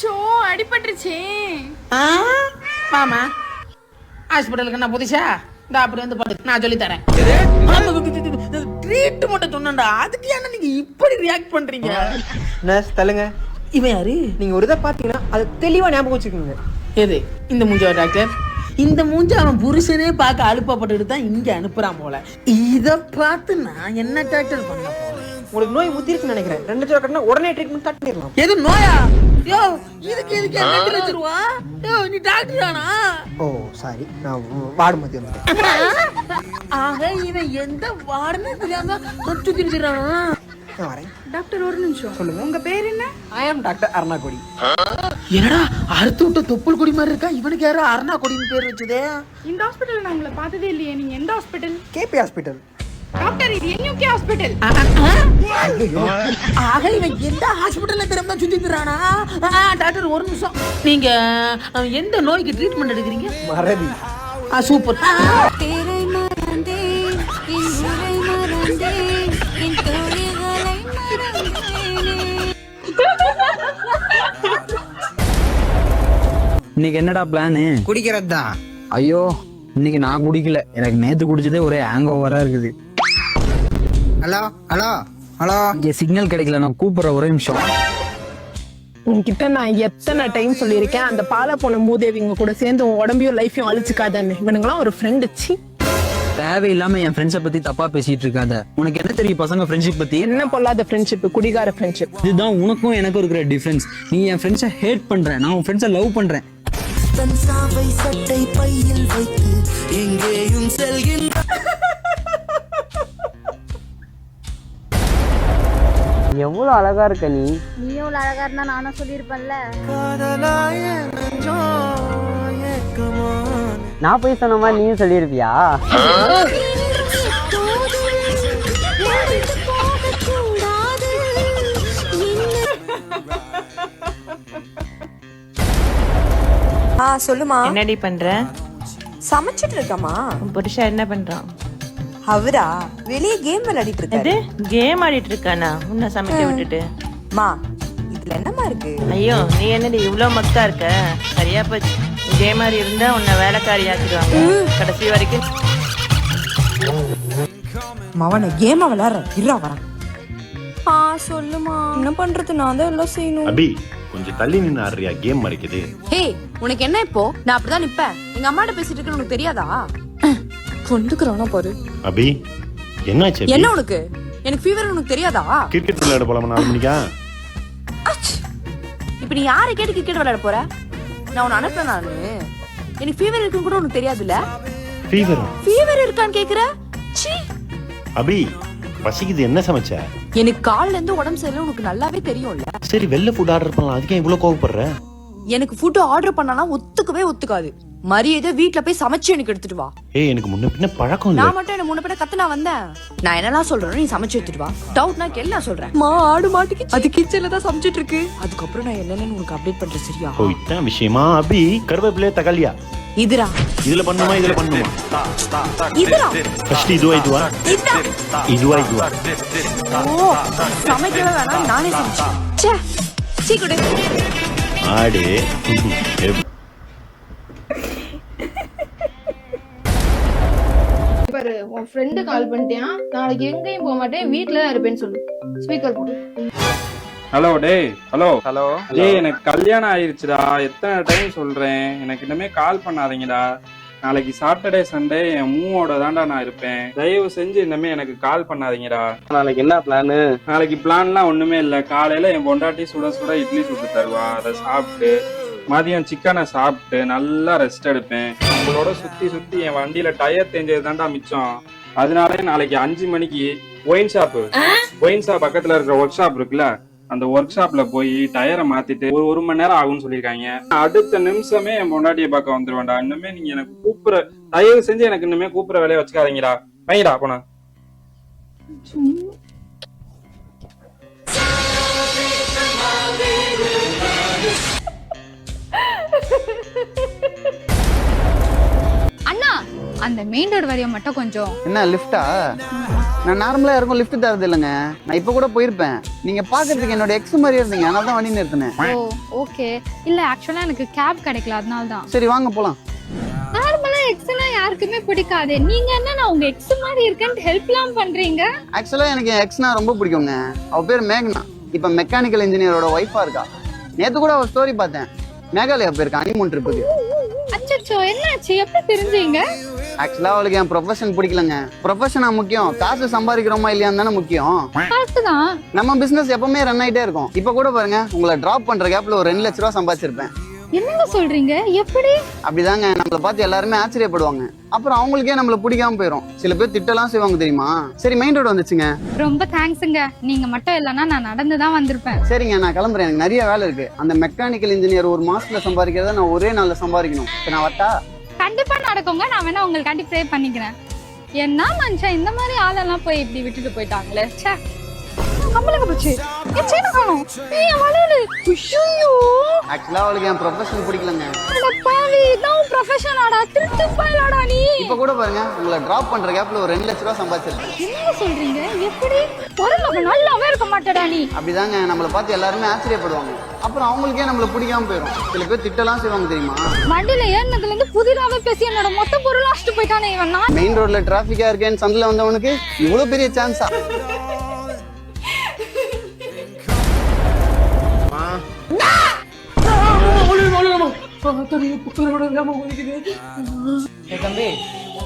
அச்சோ அடிபட்டுருச்சே. மாமா ஹாஸ்பிட்டலுக்கு நான் புதுசா இந்த அப்படி வந்து பாட்டு நான் சொல்லி தரேன். ட்ரீட்மெண்ட் சொன்னேன்டா, அதுக்கு ஏன்னா நீங்க இப்படி ரியாக்ட் பண்றீங்க? நர்ஸ் தள்ளுங்க. இவன் யாரு? நீங்க ஒரு இதை பாத்தீங்கன்னா அது தெளிவா ஞாபகம் வச்சுக்கோங்க. எது இந்த மூஞ்சா டாக்டர்? இந்த மூஞ்ச அவன் புருஷனே பார்க்க அலுப்பப்பட்டுட்டு தான் இங்க அனுப்புறான் போல. இத பார்த்து நான் என்ன டாக்டர் பண்ண போறேன்? உங்களுக்கு நோய் முத்திருச்சுன்னு நினைக்கிறேன். 2 லட்சம் கட்டினா உடனே ட்ரீட்மெண்ட் ஸ்டார்ட் பண்ணிடலாம். எது நோயா? யோ இதுக்கு 2 லட்சம் ரூபா? யோ நீ டாக்டர் தானா? ஓ சாரி, நான் வார்டு மாத்தி வந்துட்டேன். ஆக இவன் எந்த வார்டுன்னு தெரியாம சுத்தி திரிறானா? நான் வரேன். டாக்டர் ஒரு நிமிஷம் சொல்லுங்க. உங்க பேர் என்ன? ஐ ஆம் டாக்டர் அருணாகோடி. என்னடா அறுத்து விட்ட தொப்புள் கொடி மாதிரி இருக்கா? இவனுக்கு யாரும் அருணா கொடின்னு பேர் வச்சதே? இந்த ஹாஸ்பிட்டல் நான் உங்களை பார்த்ததே இல்லையே. நீங்க எந்த ஹாஸ்பிட்டல்? KP hospital. டாக்டர் இது என்யூகே ஹாஸ்பிட்டல். ஆக இவன் எந்த ஹாஸ்பிட்டல்ல திரும்ப சுத்தி திரிறானா? டாக்டர் ஒரு நிமிஷம், நீங்க எந்த நோய்க்கு ட்ரீட்மெண்ட் எடுக்கிறீங்க? மறதி. சூப்பர். இன்னைக்கு என்னடா பிளானு? குடிக்கிறது தான். ஐயோ இன்னைக்கு நான் குடிக்கல, எனக்கு நேத்து குடிச்சதே ஒரே ஹேங் ஓவரா இருக்குது. ஹலோ ஹலோ ஹலோ, இங்க சிக்னல் கிடைக்கல, நான் கூப்பிடுறேன் ஒரே நிமிஷம். உன்கிட்ட நான் எத்தனை டைம் சொல்லியிருக்கேன், அந்த பாலை போன மூதேவிங்க கூட சேர்ந்து உன் உடம்பையும் லைஃபையும் அழிச்சுக்காதன்னு. இவனுங்களாம் ஒரு ஃப்ரெண்டு. சி, தேவையில்லாம என் ஃப்ரெண்ட்ஸை பத்தி தப்பா பேசிட்டு இருக்காத. உனக்கு என்ன தெரியும் பசங்க ஃப்ரெண்ட்ஷிப் பத்தி? என்ன பொல்லாத ஃப்ரெண்ட்ஷிப், குடிகார ஃப்ரெண்ட்ஷிப். இதுதான் உனக்கும் எனக்கும் இருக்கிற டிஃபரன்ஸ். நீ என் ஃப்ரெண்ட்ஸை ஹேட் பண்ற, நான் உன் ஃப்ரெண்ட்ஸை லவ் பண்றேன். தன் சாவை சட்டை பையில் வைத்து எங்கேயும் செல்கின்ற. எவ்வளவு அழகா இருக்க நீ. நீ எவ்வளவு அழகா இருந்தா நானும் சொல்லியிருப்பேன்ல. நான் போய் சொன்ன மாதிரி நீயும் சொல்லியிருப்பியா? சொல்லுமா. என்னடி பண்ற? சமைச்சிட்டு இருக்கமா. புருஷா என்ன பண்றான்? அவரா வெளியே கேம் விளையாடிட்டு இருக்காரு. கேம் ஆடிட்டு இருக்கானா உன்னை சமைக்க விட்டுட்டு? மா இதுல என்னமா இருக்கு? ஐயோ நீ என்னடி இவ்வளவு மக்கா இருக்க? சரியா போச்சு, இதே மாதிரி இருந்தா உன்னை வேலைக்காரி ஆக்கிடுவாங்க கடைசி வரைக்கும். மவன கேமா விளையாடுற இருறா வரேன். சொல்லுமா. என்ன பண்றது, நான் தான் எல்லாம் செய்யணும். அபி கொஞ்சம் தள்ளி நின்னு ஆடுறியா? கேம் மறைக்குது. ஹே உனக்கு என்ன இப்போ? நான் அப்படிதான் நிப்பேன். எங்க அம்மாட்ட பேசிட்டு இருக்கேன்னு உனக்கு தெரியாதா? கொண்டுக்குறானா பாரு. அபி என்னாச்சு? என்ன உனக்கு? எனக்கு ஃபீவர் உனக்கு தெரியாதா? கிரிக்கெட் விளையாட போலாமா 4 மணிக்கா? இப்ப நீ யாரை கேட்டு கிரிக்கெட் விளையாட போற? நான் உன்னை அனுப்புறேன். நானு எனக்கு ஃபீவர் இருக்குன்னு கூட உனக்கு தெரியாதுல்ல? ஃபீவர் இருக்கான்னு கேக்குற? சீ அபி பசிக்குது, என்ன சமைச்ச? எனக்கு காலைல இருந்து உடம்பு சரியில்லை உனக்கு நல்லாவே தெரியும்ல. சரி வெளில ஃபுட் ஆர்டர் பண்ணலாம், அதுக்கே இவ்வளவு கோவப்படுற? எனக்கு ஃபுட் ஆர்டர் பண்ணனா ஒத்துக்காது. மரியாதை வீட்ல போய் சமைச்சு எனக்கு எடுத்துட்டு வா. ஏய் எனக்கு முன்ன பின்ன பழக்கம் இல்ல. நான் மட்டும் என்ன முன்ன பின்ன கத்து நான் வந்தேன். நான் என்னலாம் சொல்றேனோ நீ சமைச்சு எடுத்துட்டு வா. டவுட்னா எல்லாம் சொல்றேன். ஆடு மாட்டுக்கு அது கிச்சன்ல தான் சமைச்சிட்டு இருக்கு. அதுக்கப்புறம் நான் என்னன்னு உனக்கு அப்டேட் பண்றேன் சரியா? ஓ இதான் விஷயமா? அபி கருவேப்பிலை தக்காளியா? இதுரா இதுல பண்ணுமா? இதுரா ஃபர்ஸ்ட் இதுவா? ஓ சமைக்கவே வேணாம், நானே சமைச்சேன். ச்சே சீக்கிரே ஆடு. பாரு உன் ஃப்ரெண்டு கால் பண்ணிட்டான். நாளைக்கு எங்கேயும் போக மாட்டேன், வீட்ல தான் இருப்பேன்னு சொல்லு. ஸ்பீக்கர் போடு. ஹலோ டேய். ஹலோ டேய், எனக்கு கல்யாணம் ஆயிருச்சுடா. எத்தனை டைம் சொல்றேன், எனக்கு இனிமே கால் பண்ணாதீங்கடா. நாளைக்கு சாட்டர்டே சண்டே என் மூவோட தான்டா நான் இருப்பேன். தயவு செஞ்சு இனிமே எனக்கு கால் பண்ணாதீங்கடா. நாளைக்கு என்ன பிளானு? நாளைக்கு பிளான்லாம் ஒண்ணுமே இல்ல. காலையில என் பொண்டாட்டி சுட சுட இட்லி சுட்டு தருவா, அதை சாப்பிட்டு மதியம் சிக்கனை சாப்பிட்டு நல்லா ரெஸ்ட் எடுப்பேன். உங்களோட சுத்தி என் வண்டியில டயர் தேஞ்சது தான்டா மிச்சம். அதனால நாளைக்கு 5 மணிக்கு ஒயின் ஷாப் பக்கத்துல இருக்கிற ஒர்க் ஷாப் இருக்குல்ல, அந்த ஒர்க் ஷாப்ல போய் டயரை மாத்திட்டு ஒரு மணி நேரம் ஆகும்னு சொல்லிருக்காங்க. அடுத்த நிமிஷமே என் பொண்டாட்டியை பார்க்க வந்துருவேன்டா. இன்னுமே நீங்க எனக்கு கூப்பிடுற தயவு செஞ்சு எனக்கு இன்னுமே கூப்பிடுற வேலையை வச்சுக்காதீங்கடா. வைங்கடா போன. அண்ணா அந்த மெயின் ரோடு வரைய மட்டும் கொஞ்சம். என்ன லிஃப்டா? நான் நார்மலா யாருக்கும் லிஃப்ட் தரது இல்லைங்க. நான் இப்ப கூட போயிருப்பேன். நீங்க பாக்குறதுக்கு என்னோட எக்ஸ் மாதிரியே இருந்தீங்க, அதனால தான் வண்டி நிறுத்தினேன். ஓ ஓகே. இல்ல ஆக்சுவலா எனக்கு கேப் கிடைக்கல, அதனால தான். சரி வாங்க போலாம். நார்மலா எக்ஸ்னா யாருக்குமே பிடிக்காது. நீங்க என்ன நான் உங்க எக்ஸ் மாதிரி இருக்கேன்னு ஹெல்ப்லாம் பண்றீங்க? ஆக்சுவலா எனக்கு எக்ஸ்னா ரொம்ப பிடிக்குங்க. அவ பேர் மேக்னா. இப்ப மெக்கானிக்கல் இன்ஜினியரோட ஒய்ஃபா இருக்கா. நேத்து கூட ஒரு ஸ்டோரி பார்த்தேன். மேகாலயா போயிருக்கா ஹனிமூன் ட்ரிப்புக்கு. அச்சச்சோ, என்னாச்சு? எப்படி தெரிஞ்சீங்க? ஆக்சுவலா அவளுக்கு என் ப்ரொஃபஷன் பிடிக்கலங்க. ப்ரொஃபஷனா முக்கியம், காசு சம்பாதிக்கிறோமா இல்லையான்னு தானே முக்கியம். கரெக்ட்தான். நம்ம பிசினஸ் எப்பவுமே ரன் ஆயிட்டே இருக்கும். இப்ப கூட பாருங்க, உங்களை டிராப் பண்ற கேப்ல ஒரு 2 லட்ச ரூபா சம்பாதிச்சிருப்பேன். என்னங்க சொல்றீங்க? எப்படி? அப்படிதாங்க, நம்மளை பார்த்து எல்லாருமே ஆச்சரியப்படுவாங்க. அப்புறம் அவங்களுக்கே நம்மள பிடிக்காம போயிடும். சில பேர் திட்டலாம் செய்வாங்க தெரியுமா. சரி, மெயின் ரோடு வந்துச்சுங்க. ரொம்ப தேங்க்ஸுங்க. நீங்க மட்டும் இல்லைன்னா நான் நடந்து தான் வந்திருப்பேன். சரிங்க, நான் கிளம்புறேன். எனக்கு நிறைய வேலை இருக்கு. அந்த மெக்கானிக்கல் இன்ஜினியர் ஒரு மாசத்துல சம்பாதிக்கிறத நான் ஒரே நாள்ல சம்பாதிக்கணும். நான் வரட்டா? கண்டிப்பா நடக்குங்க. நான் வேணா உங்களுக்காண்டி ப்ரே பண்ணிக்கிறேன். என்ன மனுஷன் இந்த மாதிரி ஆளெல்லாம் போய் இப்படி விட்டுட்டு போயிட்டாங்களே. ச்சே, கம்பளங்க போச்சு. என் செயினை காணோம். என் வளையல். ஐயோ, ஆக்சுவலா அவளுக்கு என் ப்ரொஃபஷன் பிடிக்கலங்க. அட பாவி, இதான் ப்ரொஃபஷனாடா? திருட்டு போயிடலாடா நீ. இப்ப கூட பாருங்க, உங்களை டிராப் பண்ற கேப்ல ஒரு 2 லட்ச ரூபா சம்பாதிச்சிருக்கேன். என்ன சொல்றீங்க? எப்படி? ஒரு நல்லாவே இருக்க மாட்டேடா நீ. அப்படிதாங்க, நம்மளை பார்த்து எல்லாருமே ஆச்சரியப்படுவாங்க. அப்புறம் அவங்களுக்கே நம்மள பிடிக்காம போயிடும். சில பேர் திட்டலாம் செய்வாங்க தெரியுமா. வண்டியில ஏறினதுல இருந்து புதிராவே பேசி என்னோட மொத்த பொருள் அடிச்சுட்டு போயிட்டானே இவன். நான் மெயின் ரோட்ல டிராபிக்கா இருக்கேன்னு சந்தில வந்தவனுக்கு இவ்வளவு பெரிய சான்ஸா? தம்பி,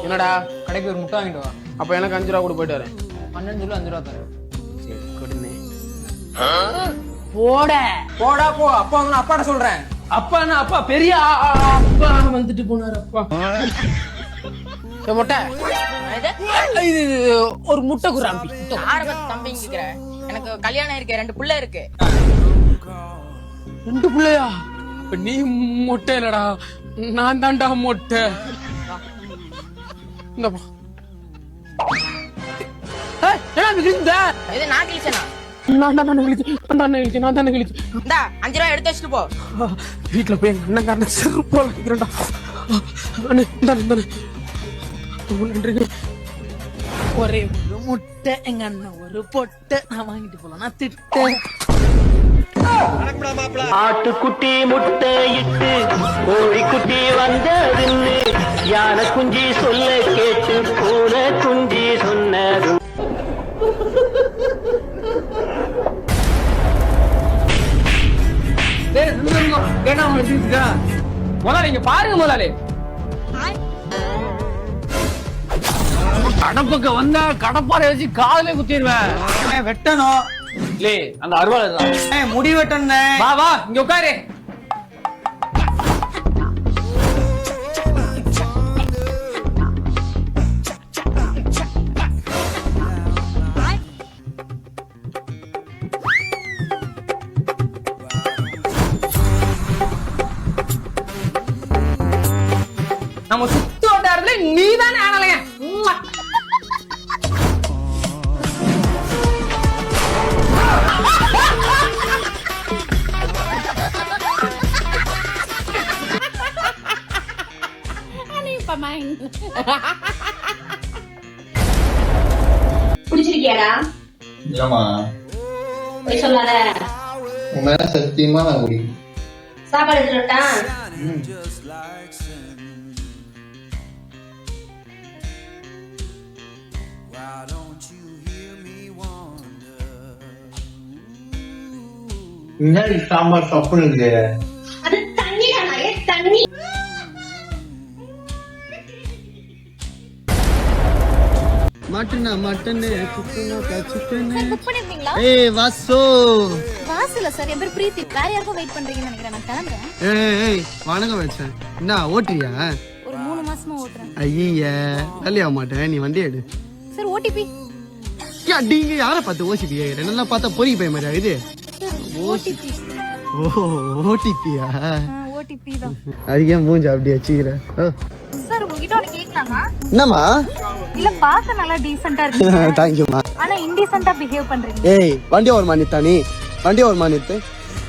என்னடா கடைக்கு ஒரு முட்டை வாங்கிட்டு வா. அப்ப எனக்கு 5 ரூபா கூட போயிட்டு வரேன். 12 சொல்லு, 5 ரூபா தரேன். சரி, கொடுங்க. போடா போ. அப்பா வந்து அப்பாட்ட சொல்றேன். அப்பா என்ன அப்பா பெரிய அப்பா வந்துட்டு போனாரு. அப்பா முட்டை இது ஒரு முட்டை குறாம்பி. தம்பிங்கிற எனக்கு கல்யாணம் இருக்கு, 2 பிள்ளை இருக்கு. 2 பிள்ளையா? நீ மொட்டை இல்லடா, நான் தான்டா மொட்டை. இந்தப்பா. இது நான் கிழிச்சனா? நான் தானே கிழிச்சு. இந்தா 5 ரூபா எடுத்து வச்சுட்டு போ. வீட்டுல போய் எங்க அண்ணன் செருப்பால இருக்கிறேன்டா. ஒரே ஒரு முட்டை, எங்க அண்ணன் ஒரு பொட்டை. நான் வாங்கிட்டு போலாம். நான் திட்டேன். ஆட்டுக்குட்டி முட்டை இட்டு கோழிக்குட்டி வந்ததுன்னு யானை குஞ்சி சொல்ல கேட்டு பூனை குஞ்சி சொன்னது. முதலாளி இங்க பாருங்க. முதலாளி கடப்பக்கம் வந்தா கடப்பாறை வச்சு காதலே குத்திடுவேன். வெட்டணும். அந்த அருவாள் முடி வெட்டணும். வா இங்க உட்காரு. நம்ம சுத்து வட்டாரத்துல நீதானே ஆனலையா? புடிச்சிருக்கியாடா? இல்லம்மா, போய் சொல்லாத. உன் மேல சத்தியமா நான் குடிக்கும். சாப்பாடு எடுத்துட்டா? முன்னாடி சாம்பார் சப்புன்னு இருக்கு. அது தண்ணிடா, தண்ணி. மட்டனு ஏய் வாசோ. வாசல சார், என் பேர் பிரீத்தி. வேற யாருக்கும் வெயிட் பண்றீங்கன்னு நினைக்கிறேன். நான் கிளம்புறேன். ஏய் வணக்கம் வச்சேன். என்ன ஓட்டுறியா? ஒரு 3 மாசமா ஓட்டுறேன். ஐய வேலையா மாட்டேன். நீ வண்டி எடு. Sir OTP. நீங்க யாரை பார்த்து ஓசிபி? என்னெல்லாம் பார்த்தா பொறி போய் மாதிரி ஆகுது. ஓடிபி. ஓடிபியா? ஓடிபி தான். அதுக்கே மூஞ்சி அப்படி வச்சுக்கிற. சார் உங்ககிட்ட ஒன்னு கேட்கலாமா? என்னம்மா? இல்ல பார்க்க நல்லா டீசென்ட்டா இருக்கீங்க. தேங்க்யூமா. ஆனா இன்டீசென்ட்டா பிஹேவ் பண்றீங்க. ஏய் வண்டி ஒரு மானித்தா? நீ வண்டி ஒரு மானித்து.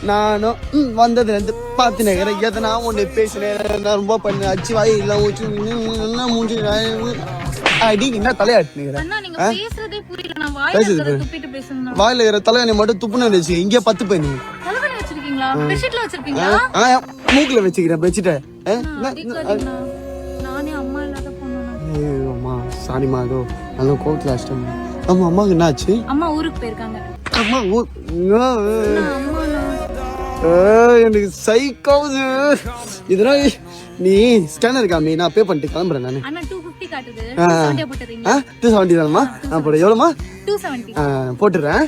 நானும் வந்ததுலேருந்து பார்த்து நினைக்கிறேன் எதனா ஒன்று பேசினேன் நான் ரொம்ப பண்ணேன் அச்சு வாய் இல்லை ஊச்சு மூஞ்சி அடி என்ன தலையாட்டு பேசுறதே புரியல. நான் வாயில துப்பிட்டு பேசணும். வாயில இருக்கிற தலைவனை மட்டும் துப்புன்னு வச்சு இங்கே 10 பண்ணி தலைவலி வச்சிருக்கீங்களா? பெட்ஷீட்ல வச்சிருக்கீங்களா? மூக்குல வச்சுக்கிறேன் பெட்ஷீட்டை. நானே அம்மா இல்லாத பொண்ணு. அம்மா சாரிம்மா அதோ நல்ல கோவத்தில் அஷ்டம். ஆமா அம்மாவுக்கு என்ன ஆச்சு? அம்மா ஊருக்கு போயிருக்காங்க. அம்மா எனக்கு சைக்காவது இதெல்லாம் நீ ஸ்கேனர் காமி நான் பே பண்ணிட்டு கிளம்புறேன் நான். அண்ணா 250 காட்டுது. 270 போட்டுறீங்க? 270 தானம்மா நான் போட எவ்வளோமா? 270 போட்டுடுறேன்.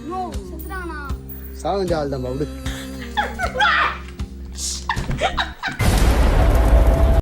நோ செத்துறானா? சாவஞ்ச ஆள் தான் விடு.